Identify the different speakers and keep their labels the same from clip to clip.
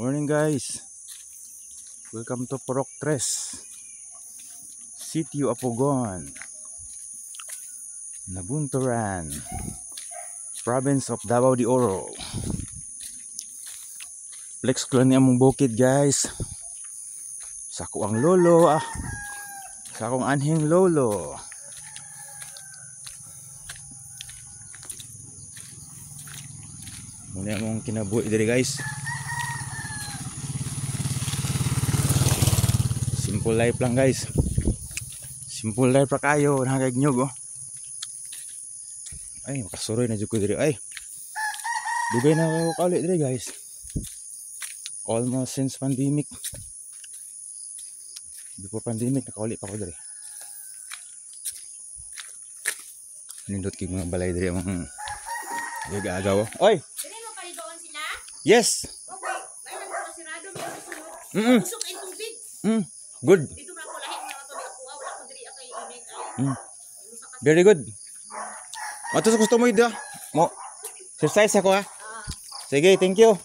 Speaker 1: Morning guys, welcome to Purok Tres, Sitio Apogon, Nabunturan, Province of Davao de Oro. Flex ko lang niya mong bukid guys. Sa ko ang lolo sa akong anhing lolo. Muna mong kinabuhi diri guys. Simple life lang guys. Simple life ra kayo nakagnyog oh. Ay makasuroy na jud ko diri ay. Dugay na ako kauli diri guys. Almost since pandemic. Before pandemic nakauli pa ko diri. Nindot kay mga balay diri mga gagaw. Oy.
Speaker 2: Dili mo palidoon sila?
Speaker 1: Yes.
Speaker 2: Okay. Ay nagkasirado mi ang usok ay tubig.
Speaker 1: Good.
Speaker 2: Dito na ako lahi mga tubig ako wala ko diri kay init.
Speaker 1: Very good. Matos gusto mo ida? Mo exercise ako ha. Sige, thank you.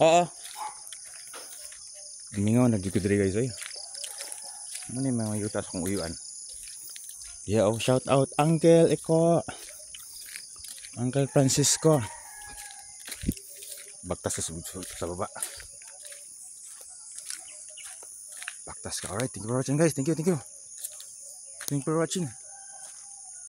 Speaker 1: Oo. Mingaw na dito diri guys oy. Muna mga yutas kong uyuan. Yeah, oh, shout out Uncle Eko. Uncle Francisco. Bagtas sa baba. Bagtas ka. Alright, thank you for watching guys. Thank you. Thank you for watching.